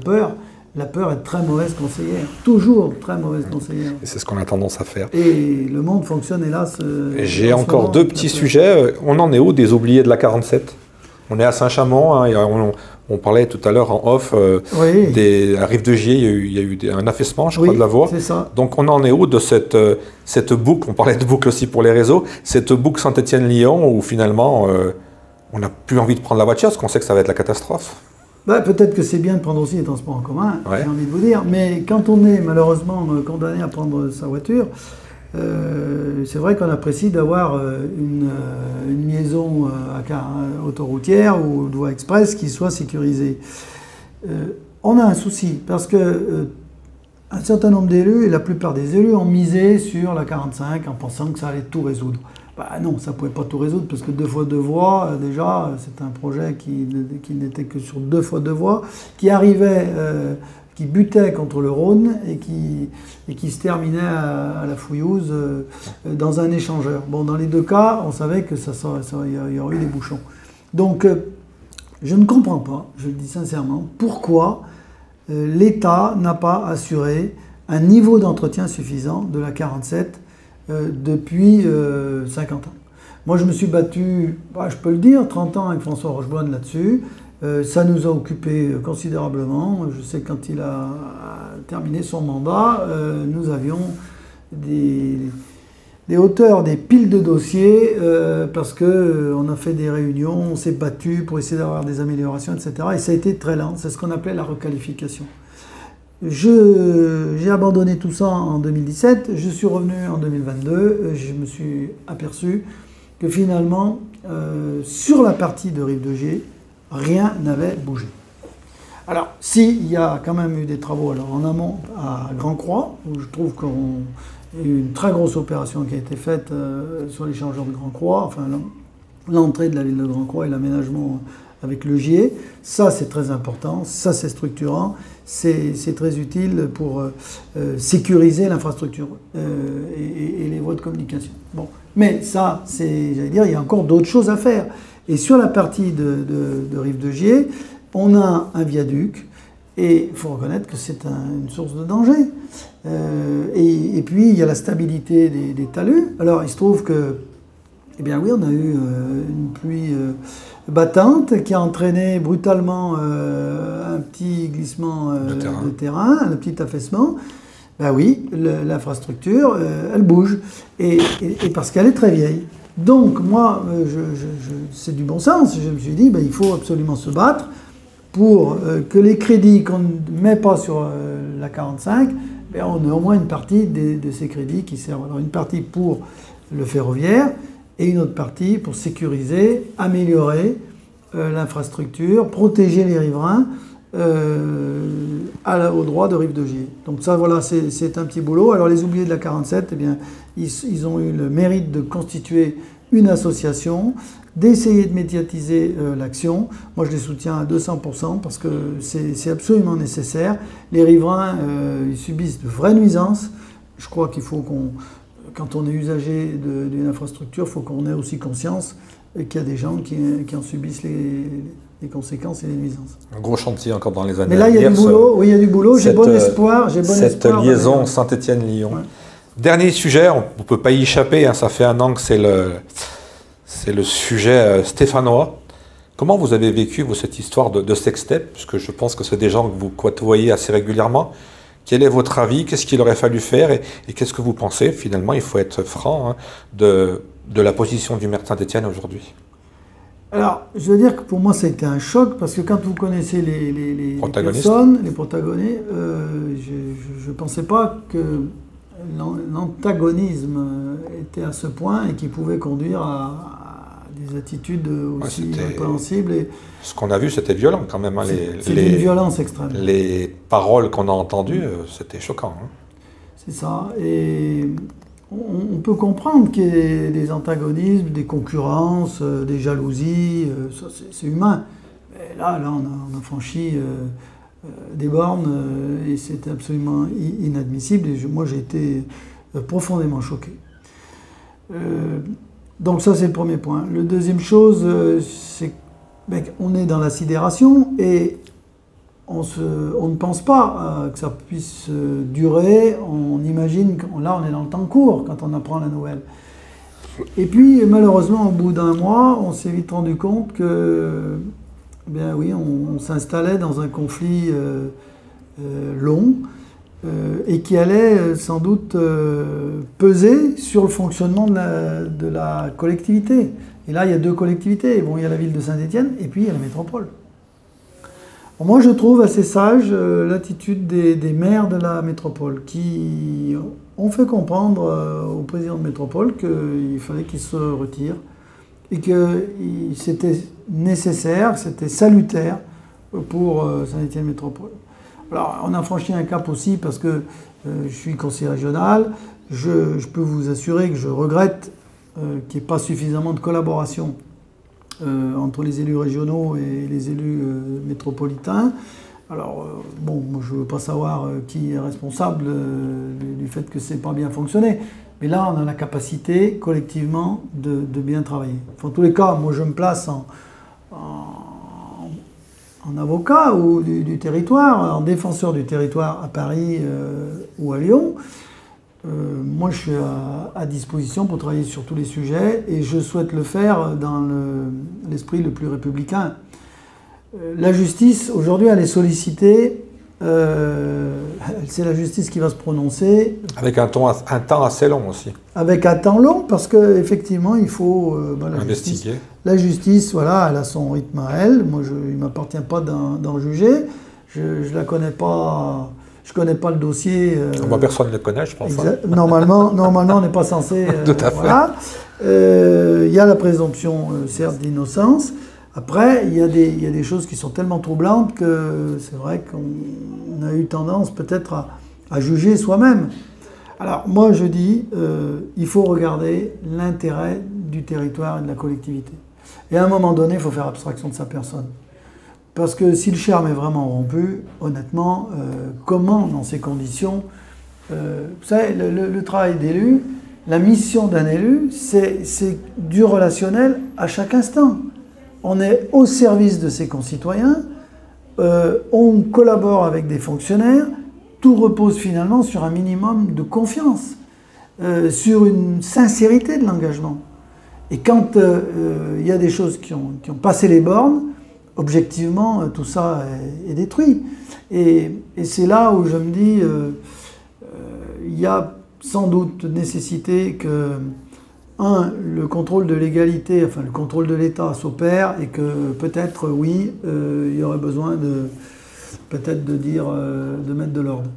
la peur est très mauvaise conseillère, toujours très mauvaise conseillère. Et c'est ce qu'on a tendance à faire. Et le monde fonctionne hélas. J'ai encore deux petits sujets. On en est où des oubliés de la 47 ? On est à Saint-Chamond, hein, on parlait tout à l'heure en off à Rive-de-Gier, il y a eu un affaissement, je crois, de la voie. C'est ça. Donc on en est où de cette boucle, on parlait de boucle aussi pour les réseaux, cette boucle Saint-Étienne-Lyon où finalement on n'a plus envie de prendre la voiture parce qu'on sait que ça va être la catastrophe. Peut-être que c'est bien de prendre aussi les transports en commun, j'ai envie de vous dire, mais quand on est malheureusement condamné à prendre sa voiture, c'est vrai qu'on apprécie d'avoir une liaison autoroutière ou voie express qui soit sécurisée. On a un souci parce que un certain nombre d'élus, et la plupart des élus, ont misé sur la 45 en pensant que ça allait tout résoudre. Non, ça ne pouvait pas tout résoudre parce que 2 fois 2 voies, déjà, c'est un projet qui n'était que sur 2 fois 2 voies, qui arrivait, qui butait contre le Rhône et qui se terminait à la Fouillouse dans un échangeur. Bon, dans les 2 cas, on savait que il y aurait eu des bouchons. Donc, je ne comprends pas, je le dis sincèrement, pourquoi l'État n'a pas assuré un niveau d'entretien suffisant de la 47 depuis 50 ans. Moi, je me suis battu, je peux le dire, 30 ans avec François Rochebonne là-dessus. Ça nous a occupé considérablement. Je sais que quand il a terminé son mandat, nous avions des hauteurs, des piles de dossiers, parce qu'on a fait des réunions, on s'est battu pour essayer d'avoir des améliorations, etc. Et ça a été très lent. C'est ce qu'on appelait la requalification. J'ai abandonné tout ça en 2017, je suis revenu en 2022, je me suis aperçu que finalement, sur la partie de Rive-de-Gier, rien n'avait bougé. Alors, il y a quand même eu des travaux en amont à Grand-Croix, où je trouve qu'il y a eu une très grosse opération qui a été faite sur l'échangeur de Grand-Croix, enfin l'entrée de la ville de Grand-Croix et l'aménagement avec le Gier. Ça, c'est très important, ça, c'est structurant, c'est très utile pour sécuriser l'infrastructure et les voies de communication. Bon. Mais ça, j'allais dire, il y a encore d'autres choses à faire. Et sur la partie de Rive-de-Gier, on a un viaduc, et il faut reconnaître que c'est une source de danger. Et puis, il y a la stabilité des talus. Alors, il se trouve que, eh bien oui, on a eu une pluie battante qui a entraîné brutalement un petit glissement de terrain, un petit affaissement. Ben oui, l'infrastructure, elle bouge, et parce qu'elle est très vieille. Donc moi, c'est du bon sens, je me suis dit, il faut absolument se battre pour que les crédits qu'on ne met pas sur la 45, on ait au moins une partie de ces crédits qui servent. Alors une partie pour le ferroviaire, et une autre partie pour sécuriser, améliorer l'infrastructure, protéger les riverains au droit de Rive-de-Gier. Donc ça, voilà, c'est un petit boulot. Alors les oubliés de la 47, eh bien, ils ont eu le mérite de constituer une association, d'essayer de médiatiser l'action. Moi, je les soutiens à 200% parce que c'est absolument nécessaire. Les riverains, ils subissent de vraies nuisances. Je crois qu'il faut quand on est usager d'une infrastructure, il faut qu'on ait aussi conscience qu'il y a des gens qui en subissent les conséquences et les nuisances. Un gros chantier encore dans les années. Mais là, il y a du boulot. Oui, il y a du boulot. J'ai bon espoir. Cette liaison Saint-Étienne-Lyon. Ouais. Dernier sujet, on ne peut pas y échapper. Ça fait 1 an que c'est le sujet stéphanois. Comment vous avez vécu, vous, cette histoire de sextep? Puisque je pense que c'est des gens que vous côtoyez assez régulièrement. Quel est votre avis? Qu'est-ce qu'il aurait fallu faire? Et qu'est-ce que vous pensez, finalement, il faut être franc, hein, de la position du maire de Saint-Étienne aujourd'hui? Alors, je veux dire que pour moi, ça a été un choc, parce que quand vous connaissez les Protagonistes. personnes, les protagonistes, je ne pensais pas que l'antagonisme était à ce point et qu'il pouvait conduire à des attitudes aussi répréhensibles. Ce qu'on a vu, c'était violent quand même. Hein, c'était une violence extrême. Les paroles qu'on a entendues, c'était choquant. Hein. C'est ça. Et on peut comprendre qu'il y ait des antagonismes, des concurrences, des jalousies, ça c'est humain. Mais là on a franchi des bornes et c'est absolument inadmissible. Et moi j'ai été profondément choqué. Donc ça c'est le premier point. Le deuxième chose, c'est qu'on est dans la sidération et on ne pense pas que ça puisse durer. On imagine que là on est dans le temps court quand on apprend la nouvelle. Et puis malheureusement au bout d'un mois, on s'est vite rendu compte que, bien oui, on s'installait dans un conflit long. Et qui allait sans doute peser sur le fonctionnement de la collectivité. Et là, il y a deux collectivités. Bon, il y a la ville de Saint-Étienne et puis il y a la métropole. Bon, moi, je trouve assez sage l'attitude des maires de la métropole qui ont fait comprendre au président de métropole qu'il fallait qu'il se retire et que c'était nécessaire, c'était salutaire pour Saint-Étienne métropole. Alors, on a franchi un cap aussi parce que je suis conseiller régional. Je peux vous assurer que je regrette qu'il n'y ait pas suffisamment de collaboration entre les élus régionaux et les élus métropolitains. Alors, bon, moi, je ne veux pas savoir qui est responsable du fait que ça n'ait pas bien fonctionné. Mais là, on a la capacité, collectivement, de bien travailler. Enfin, en tous les cas, moi, je me place en avocat ou du territoire, en défenseur du territoire à Paris ou à Lyon. Moi, je suis à disposition pour travailler sur tous les sujets et je souhaite le faire dans l'esprit le plus républicain. La justice, aujourd'hui, elle est sollicitée. C'est la justice qui va se prononcer. Avec un temps assez long aussi. Avec un temps long, parce qu'effectivement, il faut investiguer. La justice, voilà, elle a son rythme à elle. Moi, il ne m'appartient pas d'en juger. Je ne la connais pas. Je connais pas le dossier. Moi, personne ne le connaît, je pense. Normalement, on n'est pas censé. Tout à fait. Voilà. Il y a la présomption, certes, d'innocence. Après, il y a des choses qui sont tellement troublantes que c'est vrai qu'on a eu tendance peut-être à juger soi-même. Alors moi je dis, il faut regarder l'intérêt du territoire et de la collectivité. Et à un moment donné, il faut faire abstraction de sa personne. Parce que si le charme est vraiment rompu, honnêtement, comment dans ces conditions... vous savez, le travail d'élu, la mission d'un élu, c'est du relationnel à chaque instant. On est au service de ses concitoyens, on collabore avec des fonctionnaires, tout repose finalement sur un minimum de confiance, sur une sincérité de l'engagement. Et quand il y a des choses qui ont passé les bornes, objectivement, tout ça est détruit. Et c'est là où je me dis, il y a sans doute nécessité que... le contrôle de l'égalité, enfin le contrôle de l'État s'opère et que peut-être, oui, il y aurait besoin peut-être de mettre de l'ordre.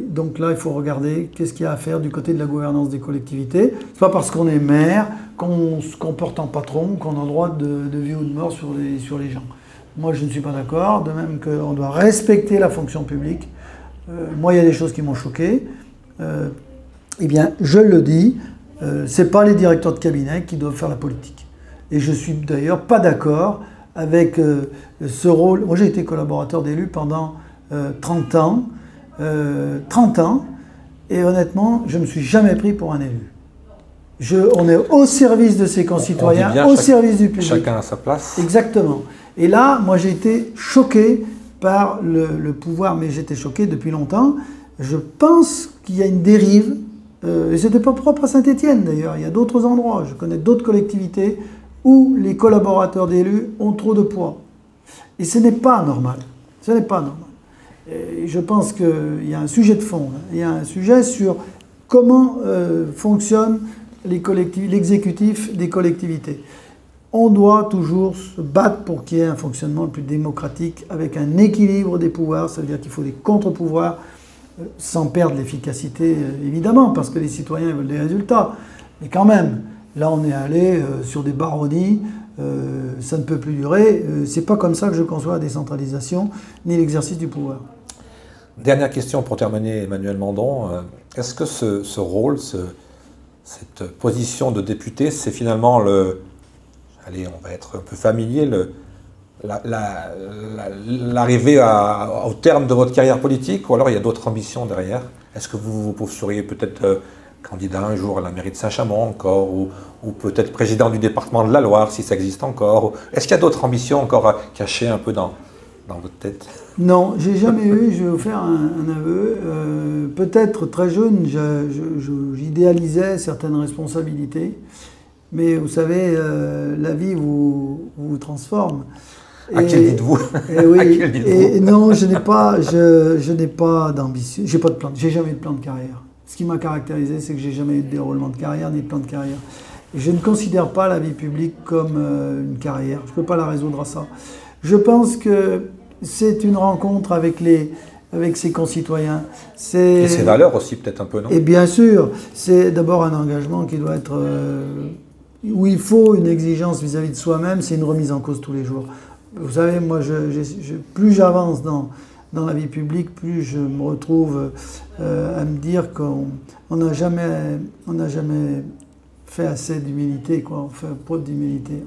Donc là, il faut regarder qu'est-ce qu'il y a à faire du côté de la gouvernance des collectivités. C'est pas parce qu'on est maire qu'on se comporte en patron, qu'on a le droit de vie ou de mort sur les gens. Moi, je ne suis pas d'accord, de même qu'on doit respecter la fonction publique. Moi, il y a des choses qui m'ont choqué. Eh bien, je le dis, c'est pas les directeurs de cabinet qui doivent faire la politique. Et je suis d'ailleurs pas d'accord avec ce rôle. Moi, j'ai été collaborateur d'élu pendant 30 ans. 30 ans, et honnêtement, je ne me suis jamais pris pour un élu. On est au service de ses concitoyens, au service du public. Chacun à sa place. Exactement. Et là, moi, j'ai été choqué par le pouvoir, mais j'étais choqué depuis longtemps. Je pense qu'il y a une dérive, et ce n'était pas propre à Saint-Étienne d'ailleurs, il y a d'autres endroits, je connais d'autres collectivités où les collaborateurs d'élus ont trop de poids. Et ce n'est pas normal. Ce n'est pas normal. Et je pense qu'il y a un sujet de fond. Il y a un sujet sur comment fonctionne l'exécutif des collectivités. On doit toujours se battre pour qu'il y ait un fonctionnement le plus démocratique, avec un équilibre des pouvoirs. Ça veut dire qu'il faut des contre-pouvoirs, sans perdre l'efficacité, évidemment, parce que les citoyens veulent des résultats. Mais quand même, là on est allé sur des baronnies, ça ne peut plus durer. C'est pas comme ça que je conçois la décentralisation, ni l'exercice du pouvoir. Dernière question pour terminer, Emmanuel Mandon. Est-ce que ce rôle, cette position de député, c'est finalement allez, on va être un peu familier, l'arrivée au terme de votre carrière politique, ou alors il y a d'autres ambitions derrière? Est-ce que vous seriez peut-être candidat un jour à la mairie de Saint-Chamond encore, ou peut-être président du département de la Loire, si ça existe encore? Est-ce qu'il y a d'autres ambitions encore cachées un peu dans votre tête? Non, j'ai jamais eu, je vais vous faire un aveu. Peut-être très jeune, j'idéalisais certaines responsabilités, mais vous savez, la vie vous transforme. À qui le dites-vous? Oui, à qui le dites-vous? Non, je n'ai pas d'ambition, j'ai jamais eu de plan de carrière. Ce qui m'a caractérisé, c'est que j'ai jamais eu de déroulement de carrière ni de plan de carrière. Et je ne considère pas la vie publique comme une carrière. Je ne peux pas la résoudre à ça. Je pense que c'est une rencontre avec ses concitoyens. Et ses valeurs aussi, peut-être un peu, non? Et bien sûr, c'est d'abord un engagement qui doit être... où il faut une exigence vis-à-vis de soi-même, c'est une remise en cause tous les jours. Vous savez, moi, plus j'avance dans la vie publique, plus je me retrouve à me dire qu'on n'a jamais fait assez d'humilité, quoi. On fait preuve d'humilité.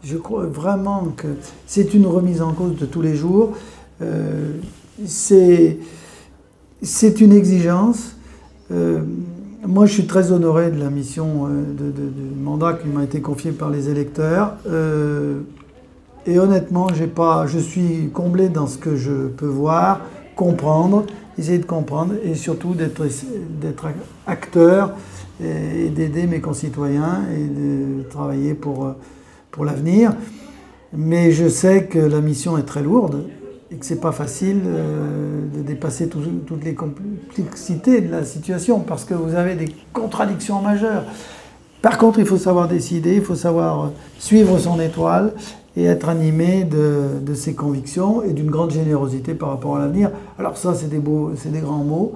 Je crois vraiment que c'est une remise en cause de tous les jours. C'est une exigence. Moi, je suis très honoré de la mission de mandat qui m'a été confiée par les électeurs. Et honnêtement, je suis comblé dans ce que je peux voir, comprendre, essayer de comprendre et surtout d'être acteur et d'aider mes concitoyens et de travailler pour l'avenir. Mais je sais que la mission est très lourde et que c'est pas facile de dépasser toutes les complexités de la situation parce que vous avez des contradictions majeures. Par contre, il faut savoir décider, il faut savoir suivre son étoile et être animé de ses convictions et d'une grande générosité par rapport à l'avenir. Alors ça, c'est des grands mots.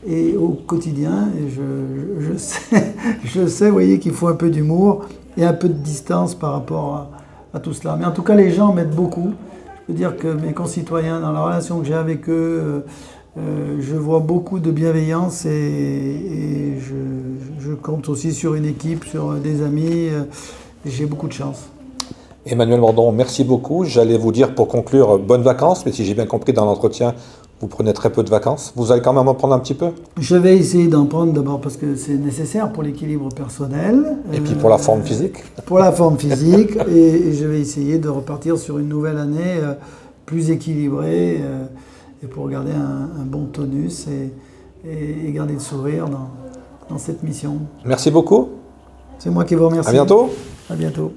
Et au quotidien, je sais, vous voyez, qu'il faut un peu d'humour et un peu de distance par rapport à tout cela. Mais en tout cas, les gens m'aident beaucoup. Je peux dire que mes concitoyens, dans la relation que j'ai avec eux, je vois beaucoup de bienveillance et je compte aussi sur une équipe, sur des amis. J'ai beaucoup de chance. Emmanuel Mandon, merci beaucoup. J'allais vous dire pour conclure, bonnes vacances, mais si j'ai bien compris dans l'entretien, vous prenez très peu de vacances. Vous allez quand même en prendre un petit peu? Je vais essayer d'en prendre d'abord parce que c'est nécessaire pour l'équilibre personnel. Et puis pour la forme physique? Pour la forme physique. Et je vais essayer de repartir sur une nouvelle année plus équilibrée et pour garder un bon tonus et garder le sourire dans cette mission. Merci beaucoup. C'est moi qui vous remercie. À bientôt. À bientôt.